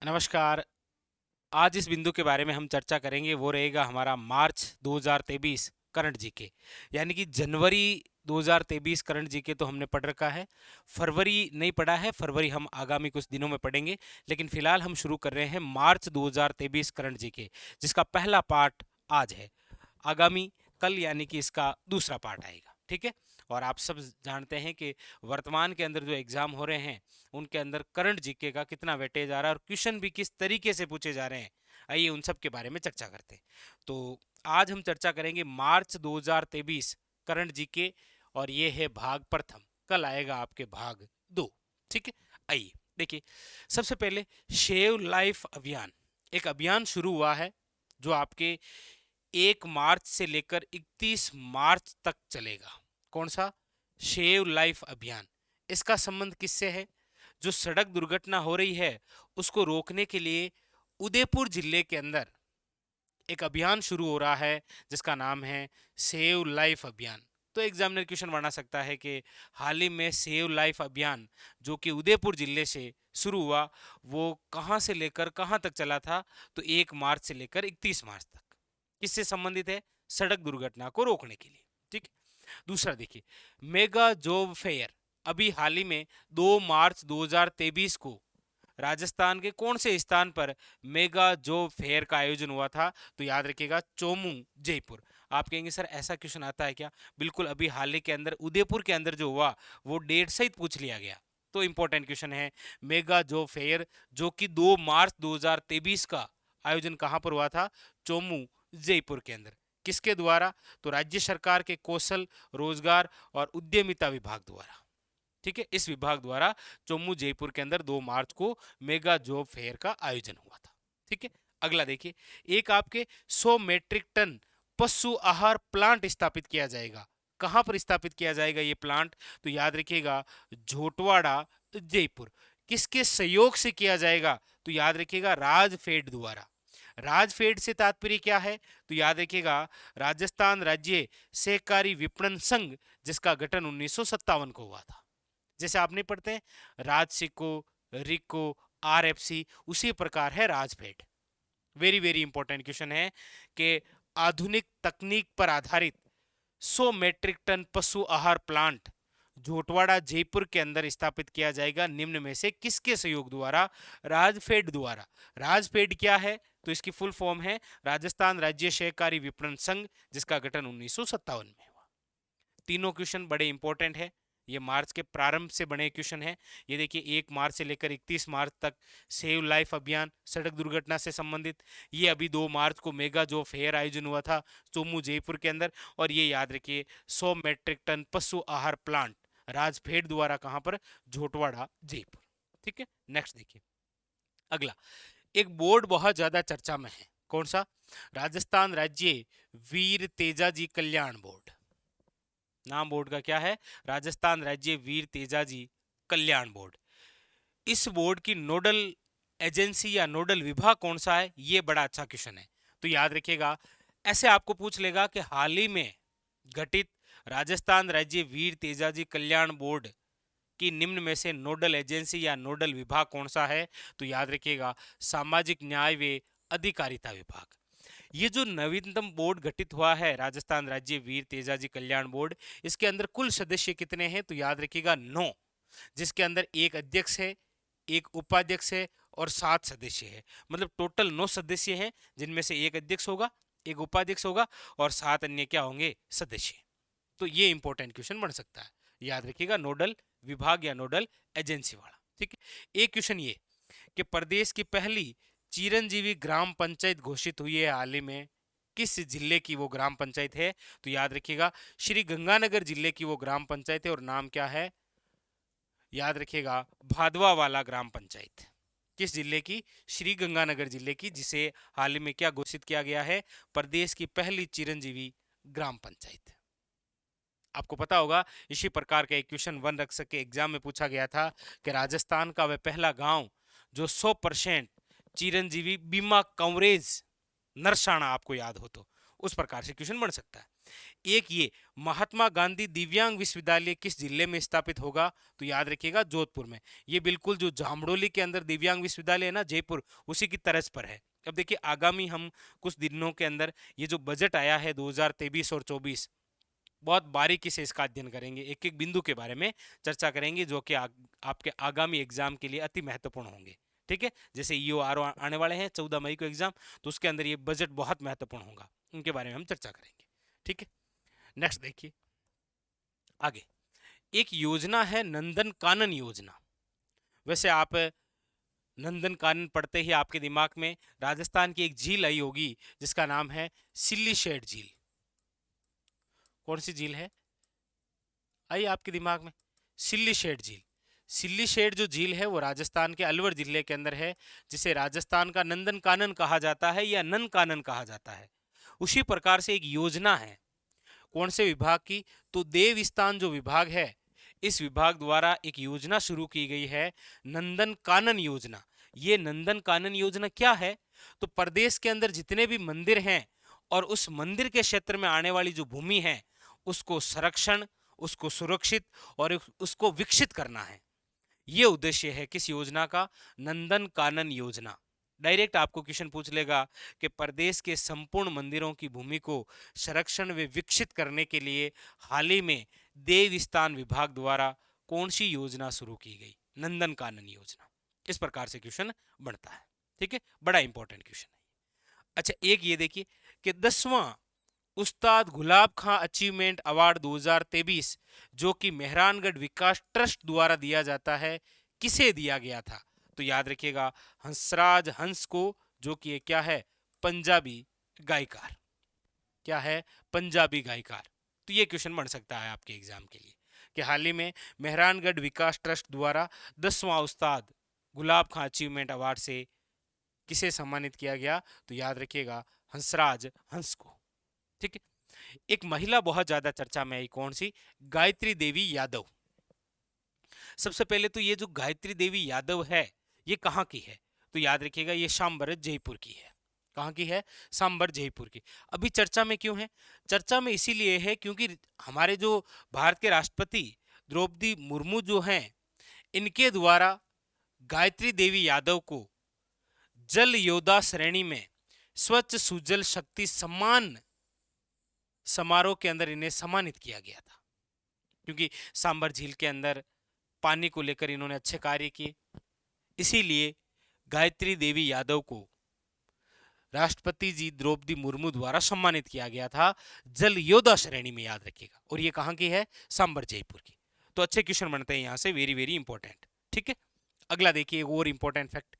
नमस्कार। आज इस बिंदु के बारे में हम चर्चा करेंगे, वो रहेगा हमारा मार्च 2023 करंट जीके। यानी कि जनवरी 2023 करंट जीके तो हमने पढ़ रखा है, फरवरी नहीं पढ़ा है। फरवरी हम आगामी कुछ दिनों में पढ़ेंगे, लेकिन फिलहाल हम शुरू कर रहे हैं मार्च 2023 करंट जीके, जिसका पहला पार्ट आज है। आगामी कल यानी कि इसका दूसरा पार्ट आएगा, ठीक है। और आप सब जानते हैं कि वर्तमान के अंदर जो एग्जाम हो रहे हैं उनके अंदर करंट जीके का कितना वेटेज आ रहा है और क्वेश्चन भी किस तरीके से पूछे जा रहे हैं। आइए उन सब के बारे में चर्चा करते हैं। तो आज हम चर्चा करेंगे मार्च 2023 करंट जीके, और ये है भाग प्रथम। कल आएगा आपके भाग दो, ठीक है। आइए देखिए, सबसे पहले सेव लाइफ अभियान, एक अभियान शुरू हुआ है जो आपके 1 मार्च से लेकर 31 मार्च तक चलेगा। कौन सा? सेव लाइफ अभियान। इसका संबंध किससे है? जो सड़क दुर्घटना हो रही है उसको रोकने के लिए उदयपुर जिले के अंदर एक अभियान शुरू हो रहा है जिसका नाम है सेव लाइफ अभियान। तो एग्जामिनर क्वेश्चन बना सकता है कि हाल ही में सेव लाइफ अभियान जो कि उदयपुर जिले से शुरू हुआ, वो कहां से लेकर कहां तक चला था? तो 1 मार्च से लेकर 31 मार्च तक। किससे संबंधित है? सड़क दुर्घटना को रोकने के लिए, ठीक है। दूसरा देखिए, मेगा जॉब फेयर। अभी हाल ही में 2 मार्च 2023 को राजस्थान के कौन से स्थान पर मेगा जॉब फेयर का आयोजन हुआ था? तो याद रखिएगा, चोमू, जयपुर। आप कहेंगे सर ऐसा क्वेश्चन आता है क्या? बिल्कुल, अभी हाल ही के अंदर उदयपुर के अंदर जो हुआ वो डेट सहित पूछ लिया गया। तो इंपॉर्टेंट क्वेश्चन है मेगा जॉब फेयर, जो कि 2 मार्च 2023 का आयोजन कहां पर हुआ था? चोमू, जयपुर के अंदर। किसके द्वारा? तो राज्य सरकार के कौशल, रोजगार और उद्यमिता विभाग द्वारा, ठीक है। इस विभाग द्वारा चोमू, जयपुर के अंदर 2 मार्च को मेगा जॉब फेयर का आयोजन हुआ था, ठीक है। अगला देखिए, एक आपके 100 मेट्रिक टन पशु आहार प्लांट स्थापित किया जाएगा। कहां पर स्थापित किया जाएगा ये प्लांट? तो याद रखिएगा, झोटवाड़ा, जयपुर। किसके सहयोग से किया जाएगा? तो याद रखिएगा, राजफेड द्वारा। राजफेड से तात्पर्य क्या है? तो याद रखिएगा, राजस्थान राज्य सहकारी विपणन संघ, जिसका गठन 1957 को हुआ था। जैसे आप नहीं पढ़ते हैं राजसिको, रिको, आरएफसी, उसी प्रकार है RAJFED. Very very important question है कि आधुनिक तकनीक पर आधारित 100 मेट्रिक टन पशु आहार प्लांट झोटवाड़ा, जयपुर के अंदर स्थापित किया जाएगा। निम्न में से किसके सहयोग द्वारा? राजफेड द्वारा। राजफेड क्या है? तो इसकी फुल फॉर्म है राजस्थान राज्य सहकारी विपणन संघ, जिसका गठन 1957 में हुआ। तीनों क्वेश्चन बड़े इंपॉर्टेंट है। ये मार्च के प्रारंभ से बने क्वेश्चन है। ये देखिए, 1 मार्च से लेकर 31 मार्च तक सेव लाइफ अभियान, सड़क दुर्घटना से संबंधित। ये अभी 2 मार्च को मेगा जॉब फेयर आयोजन हुआ था चोमू, जयपुर के अंदर। और ये याद रखिए, 100 मेट्रिक टन पशु आहार प्लांट राजफेड द्वारा, कहां पर? झोटवाड़ा, जयपुर, ठीक है। नेक्स्ट देखिए, अगला एक बोर्ड बहुत ज्यादा चर्चा में है। कौन सा? राजस्थान राज्य वीर तेजाजी कल्याण बोर्ड। नाम बोर्ड का क्या है? राजस्थान राज्य वीर तेजाजी कल्याण बोर्ड। इस बोर्ड की नोडल एजेंसी या नोडल विभाग कौन सा है? ये बड़ा अच्छा क्वेश्चन है। तो याद रखिएगा, ऐसे आपको पूछ लेगा कि हाल ही में गठित राजस्थान राज्य वीर तेजाजी कल्याण बोर्ड की निम्न में से नोडल एजेंसी या नोडल विभाग कौन सा है? तो याद रखिएगा, सामाजिक न्याय व अधिकारिता विभाग। ये जो नवीनतम बोर्ड गठित हुआ है राजस्थान राज्य वीर तेजाजी कल्याण बोर्ड, इसके अंदर कुल सदस्य कितने हैं? तो याद रखिएगा 9, जिसके अंदर एक अध्यक्ष है, एक उपाध्यक्ष है और 7 सदस्य है। मतलब टोटल 9 सदस्य हैं, जिनमें से एक अध्यक्ष होगा, एक उपाध्यक्ष होगा और 7 अन्य क्या होंगे? सदस्य। तो ये इंपॉर्टेंट क्वेश्चन बन सकता है। याद रखिएगा, नोडल विभाग या नोडल एजेंसी वाला, ठीक है। एक क्वेश्चन ये कि प्रदेश की पहली चिरंजीवी ग्राम पंचायत घोषित हुई है हाल ही में, किस जिले की वो ग्राम पंचायत है? तो याद रखिएगा, श्री गंगानगर जिले की वो ग्राम पंचायत है और नाम क्या है? याद रखिएगा, भादवा वाला ग्राम पंचायत। किस जिले की? श्री गंगानगर जिले की, जिसे हाल ही में क्या घोषित किया गया है? प्रदेश की पहली चिरंजीवी ग्राम पंचायत। आपको पता होगा, इसी प्रकार का एक क्वेश्चन वन रक्षक के एग्जाम में पूछा गया था कि राजस्थान का वह पहला गांव जो 100% चिरंजीवी बीमा कवरेज नरसाणा, आपको याद हो तो उस प्रकार से क्वेश्चन बन सकता है। एक ये महात्मा गांधी दिव्यांग विश्वविद्यालय किस जिले में स्थापित होगा, तो याद रखिएगा जोधपुर में। ये बिल्कुल जो जामडोली के अंदर दिव्यांग विश्वविद्यालय है ना जयपुर, उसी की तर्ज पर है। अब देखिए आगामी हम कुछ दिनों के अंदर ये जो बजट आया है 2023 और 24, बहुत बारीकी से इसका अध्ययन करेंगे, एक एक बिंदु के बारे में चर्चा करेंगे जो कि आपके आगामी एग्जाम के लिए अति महत्वपूर्ण होंगे। ठीक है, जैसे ईओ आर आने वाले हैं 14 मई को एग्जाम, तो उसके अंदर ये बजट बहुत महत्वपूर्ण होगा, उनके बारे में हम चर्चा करेंगे। ठीक है, नेक्स्ट देखिए आगे, एक योजना है नंदन कानन योजना। वैसे आप नंदन कानन पढ़ते ही आपके दिमाग में राजस्थान की एक झील आई होगी जिसका नाम है सिल्ली शेड झील। कौन सी झील है आई आपके दिमाग में? सिल्ली शेड झील। सिल्ली शेड जो झील है वो राजस्थान के अलवर जिले के अंदर है, जिसे राजस्थान का नंदन कानन कहा जाता है या नन कानन कहा जाता है। उसी प्रकार से एक योजना है, कौन से विभाग की? तो देवस्थान जो विभाग है, इस विभाग द्वारा एक योजना शुरू की गई है नंदन कानन योजना। ये नंदन कानन योजना क्या है? तो प्रदेश के अंदर जितने भी मंदिर हैं और उस मंदिर के क्षेत्र में आने वाली जो भूमि है उसको संरक्षण, उसको सुरक्षित और उसको विकसित करना है। ये उद्देश्य है किस योजना का? नंदन कानन योजना। डायरेक्ट आपको क्वेश्चन पूछ लेगा कि प्रदेश के संपूर्ण मंदिरों की भूमि को संरक्षण व विकसित करने के लिए हाल ही में देवस्थान विभाग द्वारा कौन सी योजना शुरू की गई? नंदन कानन योजना। इस प्रकार से क्वेश्चन बनता है। ठीक है, बड़ा इंपॉर्टेंट क्वेश्चन है। अच्छा, एक ये देखिए कि 10वां उस्ताद गुलाब खां अचीवमेंट अवार्ड 2023 जो कि मेहरानगढ़ विकास ट्रस्ट द्वारा दिया जाता है, किसे दिया गया था? तो याद रखिएगा हंसराज हंस को, जो कि क्या है? पंजाबी गायकार। क्या है? पंजाबी गायकार। तो ये क्वेश्चन बन सकता है आपके एग्जाम के लिए कि हाल ही में मेहरानगढ़ विकास ट्रस्ट द्वारा 10वां उस्ताद गुलाब खां अचीवमेंट अवार्ड से किसे सम्मानित किया गया? तो याद रखिएगा हंसराज हंस को। ठीक है, एक महिला बहुत ज्यादा चर्चा में आई, कौन सी? गायत्री देवी यादव। सबसे पहले तो ये जो गायत्री देवी यादव है ये कहाँ की है? तो याद रखिएगा ये सांबर जयपुर की है। कहाँ की है? सांबर जयपुर की। अभी चर्चा में क्यों है? चर्चा में इसीलिए है क्योंकि हमारे जो भारत के राष्ट्रपति द्रौपदी मुर्मू जो हैं, इनके द्वारा गायत्री देवी यादव को जल योद्धा श्रेणी में स्वच्छ सुजल शक्ति सम्मान समारोह के अंदर इन्हें सम्मानित किया गया था, क्योंकि सांबर झील के अंदर पानी को लेकर इन्होंने अच्छे कार्य किए। इसीलिए गायत्री देवी यादव को राष्ट्रपति जी द्रौपदी मुर्मू द्वारा सम्मानित किया गया था जल योद्धा श्रेणी में, याद रखिएगा। और ये कहाँ की है? सांबर जयपुर की। तो अच्छे क्वेश्चन बनते हैं यहां से, वेरी वेरी इंपॉर्टेंट। ठीक है, अगला देखिए एक और इंपॉर्टेंट फैक्ट।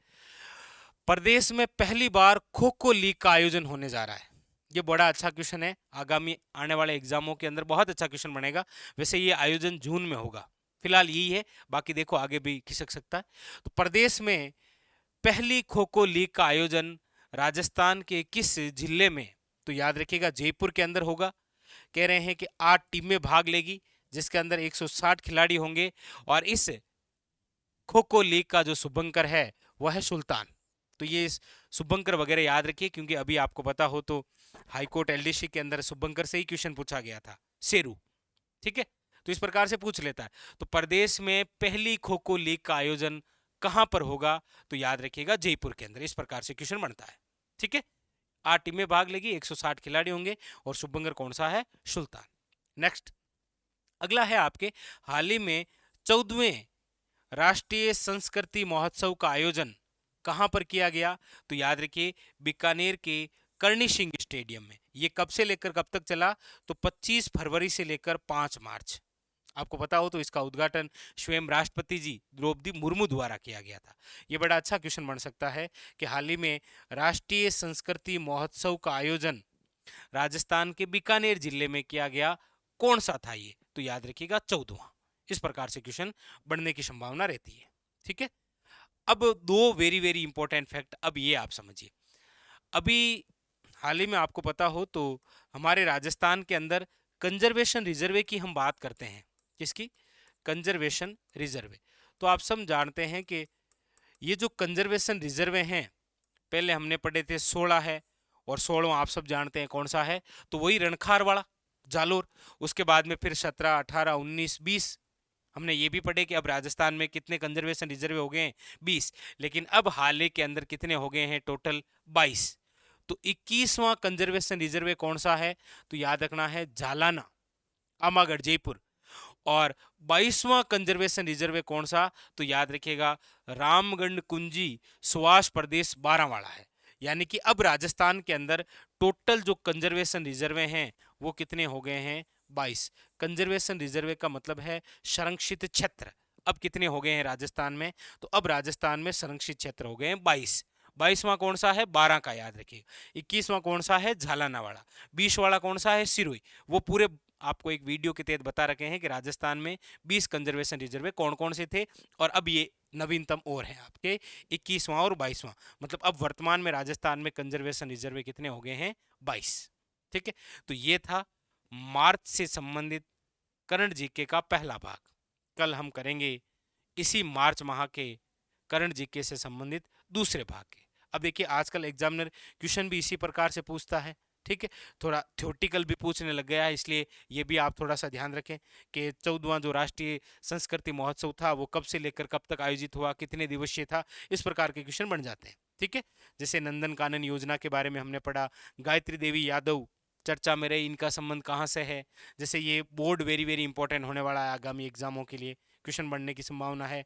प्रदेश में पहली बार खो खो लीग का आयोजन होने जा रहा है। ये बड़ा अच्छा क्वेश्चन है, आगामी आने वाले एग्जामों के अंदर बहुत अच्छा क्वेश्चन बनेगा। वैसे ये आयोजन जून में होगा, फिलहाल यही है, बाकी देखो आगे भी खिसक सकता है। तो प्रदेश में पहली खो खो लीग का आयोजन राजस्थान के किस जिले में? तो याद रखिएगा जयपुर के अंदर होगा। कह रहे हैं कि 8 टीमें भाग लेगी जिसके अंदर 160 खिलाड़ी होंगे, और इस खो खो लीग का जो शुभंकर है वह है सुल्तान। तो ये शुभंकर वगैरह याद रखिए, क्योंकि अभी आपको पता हो तो हाईकोर्ट एलडीसी के अंदर शुभंकर से ही क्वेश्चन पूछा गया था, शेरू। ठीक है, तो इस प्रकार से पूछ लेता है। तो प्रदेश में पहली खो खो लीग का आयोजन कहां पर होगा? तो याद रखिएगा जयपुर के अंदर। इस प्रकार से क्वेश्चन बनता है। ठीक है, 8 टीमें भाग लेगी, 160 खिलाड़ी होंगे, और शुभंकर कौन सा है? सुल्तान। नेक्स्ट अगला है आपके, हाल ही में 14वें राष्ट्रीय संस्कृति महोत्सव का आयोजन कहां पर किया गया? तो याद रखिए बीकानेर के करणी सिंह स्टेडियम में। ये कब से लेकर कब तक चला? तो 25 फरवरी से लेकर 5 मार्च। आपको पता हो तो इसका उद्घाटन स्वयं राष्ट्रपति जी द्रौपदी मुर्मू द्वारा किया गया था। ये बड़ा अच्छा क्वेश्चन बन सकता है कि हाल ही में राष्ट्रीय संस्कृति महोत्सव का आयोजन राजस्थान के बीकानेर जिले में किया गया, कौन सा था ये? तो याद रखिएगा 14वां। इस प्रकार से क्वेश्चन बढ़ने की संभावना रहती है। ठीक है, अब 2 वेरी वेरी इंपॉर्टेंट फैक्ट, अब ये आप समझिए। अभी हाल ही में आपको पता हो तो हमारे राजस्थान के अंदर कंजर्वेशन रिजर्वे की हम बात करते हैं। किसकी? कंजर्वेशन रिजर्वे। तो आप सब जानते हैं कि ये जो कंजर्वेशन रिजर्वे हैं, पहले हमने पढ़े थे 16 है, और 16वां आप सब जानते हैं कौन सा है? तो वही रणखार वाला। जालोर। उसके बाद में फिर 17, 18, 19, 20 हमने ये भी पढ़े कि अब राजस्थान में कितने कंजर्वेशन रिजर्व हो गए हैं, 20। लेकिन अब हाल ही के अंदर कितने हो गए हैं, टोटल 22। तो 21वां कंजर्वेशन रिजर्व कौन सा है, तो याद रखना है जालाना, आमागढ़, जयपुर। और 22वां कंजर्वेशन रिजर्व कौन सा, तो याद रखिएगा रामगढ़ कुंजी, सुभाष प्रदेश, बारावाड़ा है। यानी कि अब राजस्थान के अंदर टोटल जो कंजर्वेशन रिजर्व हैं वो कितने हो गए हैं, 22। कंजर्वेशन रिजर्व का मतलब है संरक्षित क्षेत्र। अब कितने हो गए हैं राजस्थान में, तो अब राजस्थान में संरक्षित क्षेत्र हो गए हैं 22। 22वां कौन सा है, 12 का याद रखिए। 21वां कौन सा है, झालानावाड़ा। 20 वाला कौन सा है, सिरोही। वो पूरे आपको एक वीडियो के तहत बता रखे हैं कि राजस्थान में 20 कंजर्वेशन रिजर्व कौन कौन से थे, और अब ये नवीनतम और हैं आपके 21वां और 22वां। मतलब अब वर्तमान में राजस्थान में कंजर्वेशन रिजर्व कितने हो गए हैं, 22। ठीक है, तो ये था मार्च से संबंधित करंट जीके का पहला भाग। कल हम करेंगे इसी मार्च माह के करंट जीके से संबंधित दूसरे भाग के। अब देखिए आजकल एग्जामिनर क्वेश्चन भी इसी प्रकार से पूछता है। ठीक है, थोड़ा थ्योरेटिकल भी पूछने लग गया है, इसलिए ये भी आप थोड़ा सा ध्यान रखें कि 14वां जो राष्ट्रीय संस्कृति महोत्सव था वो कब से लेकर कब तक आयोजित हुआ, कितने दिवसीय था, इस प्रकार के क्वेश्चन बन जाते हैं। ठीक है, जैसे नंदन कानन योजना के बारे में हमने पढ़ा, गायत्री देवी यादव चर्चा में रही, इनका संबंध कहाँ से है। जैसे ये बोर्ड वेरी वेरी इंपॉर्टेंट होने वाला है आगामी एग्जामों के लिए, क्वेश्चन बनने की संभावना है।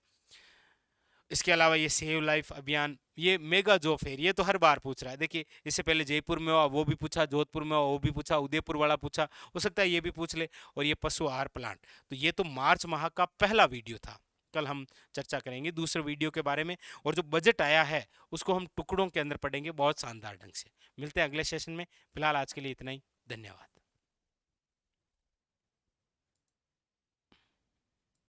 इसके अलावा ये सेव लाइफ अभियान, ये मेगा जॉब फेयर, ये तो हर बार पूछ रहा है। देखिए इससे पहले जयपुर में हुआ वो भी पूछा, जोधपुर में हुआ वो भी पूछा, उदयपुर वाला पूछा, हो सकता है ये भी पूछ ले। और ये पशु आहार प्लांट, तो ये तो मार्च माह का पहला वीडियो था। कल हम चर्चा करेंगे दूसरे वीडियो के बारे में, और जो बजट आया है उसको हम टुकड़ों के अंदर पढ़ेंगे बहुत शानदार ढंग से। मिलते हैं अगले सेशन में, फिलहाल आज के लिए इतना ही, धन्यवाद।